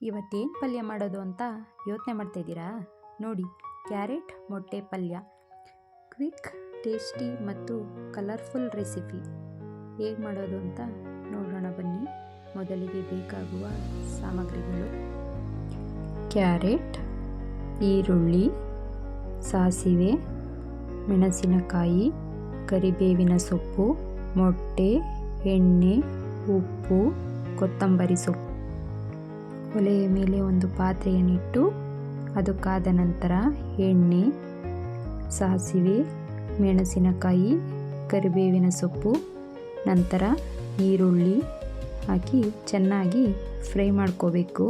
ಇವತ್ತೇನು ಪಲ್ಯ ಮಾಡೋದು ಅಂತ ಯೋಚನೆ ಮಾಡ್ತಾಯಿದ್ದೀರಾ? ನೋಡಿ, ಕ್ಯಾರೆಟ್ ಮೊಟ್ಟೆ ಪಲ್ಯ. ಕ್ವಿಕ್, ಟೇಸ್ಟಿ ಮತ್ತು ಕಲರ್ಫುಲ್ ರೆಸಿಪಿ. ಹೇಗೆ ಮಾಡೋದು ಅಂತ ನೋಡೋಣ ಬನ್ನಿ. ಮೊದಲಿಗೆ ಬೇಕಾಗುವ ಸಾಮಗ್ರಿಗಳು: ಕ್ಯಾರೆಟ್, ಈರುಳ್ಳಿ, ಸಾಸಿವೆ, ಮೆಣಸಿನಕಾಯಿ, ಕರಿಬೇವಿನ ಸೊಪ್ಪು, ಮೊಟ್ಟೆ, ಎಣ್ಣೆ, ಉಪ್ಪು, ಕೊತ್ತಂಬರಿ ಸೊಪ್ಪು. ಒಲೆಯ ಮೇಲೆ ಒಂದು ಪಾತ್ರೆಯನ್ನಿಟ್ಟು ಅದು ಕಾದ ನಂತರ ಎಣ್ಣೆ, ಸಾಸಿವೆ, ಮೆಣಸಿನಕಾಯಿ, ಕರಿಬೇವಿನ ಸೊಪ್ಪು, ನಂತರ ಈರುಳ್ಳಿ ಹಾಕಿ ಚೆನ್ನಾಗಿ ಫ್ರೈ ಮಾಡ್ಕೋಬೇಕು.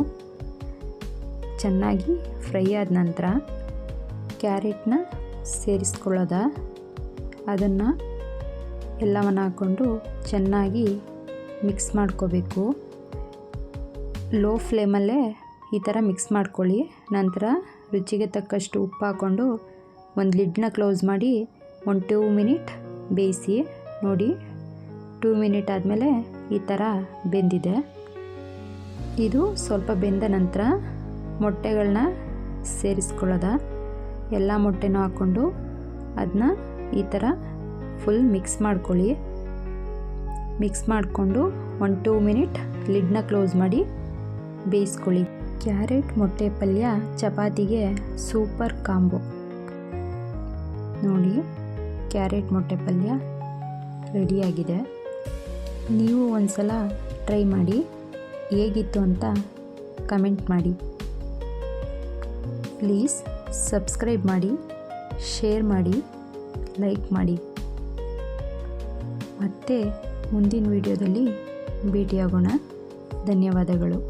ಚೆನ್ನಾಗಿ ಫ್ರೈ ಆದ ನಂತರ ಕ್ಯಾರೆಟ್ನ ಸೇರಿಸ್ಕೊಳ್ಳೋದ, ಅದನ್ನು ಎಲ್ಲವನ್ನು ಹಾಕ್ಕೊಂಡು ಚೆನ್ನಾಗಿ ಮಿಕ್ಸ್ ಮಾಡ್ಕೋಬೇಕು. ಲೋ ಫ್ಲೇಮಲ್ಲೇ ಈ ಥರ ಮಿಕ್ಸ್ ಮಾಡ್ಕೊಳ್ಳಿ. ನಂತರ ರುಚಿಗೆ ತಕ್ಕಷ್ಟು ಉಪ್ಪು ಹಾಕ್ಕೊಂಡು ಒಂದು ಲಿಡ್ನ ಕ್ಲೋಸ್ ಮಾಡಿ 1-2 ಮಿನಿಟ್ ಬೇಯಿಸಿ. ನೋಡಿ, 2 ಮಿನಿಟ್ ಆದಮೇಲೆ ಈ ಥರ ಬೆಂದಿದೆ. ಇದು ಸ್ವಲ್ಪ ಬೆಂದ ನಂತರ ಮೊಟ್ಟೆಗಳನ್ನ ಸೇರಿಸ್ಕೊಳ್ಳೋದ, ಎಲ್ಲ ಮೊಟ್ಟೆನೂ ಹಾಕ್ಕೊಂಡು ಅದನ್ನ ಈ ಥರ ಫುಲ್ ಮಿಕ್ಸ್ ಮಾಡ್ಕೊಳ್ಳಿ. ಮಿಕ್ಸ್ ಮಾಡಿಕೊಂಡು 1-2 ಮಿನಿಟ್ ಲಿಡ್ನ ಕ್ಲೋಸ್ ಮಾಡಿ ಬೇಯಿಸ್ಕೊಳ್ಳಿ. ಕ್ಯಾರೆಟ್ ಮೊಟ್ಟೆ ಪಲ್ಯ ಚಪಾತಿಗೆ ಸೂಪರ್ ಕಾಂಬೋ. ನೋಡಿ, ಕ್ಯಾರೆಟ್ ಮೊಟ್ಟೆ ಪಲ್ಯ ರೆಡಿಯಾಗಿದೆ. ನೀವು ಒಂದ್ಸಲ ಟ್ರೈ ಮಾಡಿ, ಹೇಗಿತ್ತು ಅಂತ ಕಮೆಂಟ್ ಮಾಡಿ. ಪ್ಲೀಸ್ ಸಬ್ಸ್ಕ್ರೈಬ್ ಮಾಡಿ, ಶೇರ್ ಮಾಡಿ, ಲೈಕ್ ಮಾಡಿ. ಮತ್ತೆ ಮುಂದಿನ ವಿಡಿಯೋದಲ್ಲಿ ಭೇಟಿಯಾಗೋಣ. ಧನ್ಯವಾದಗಳು.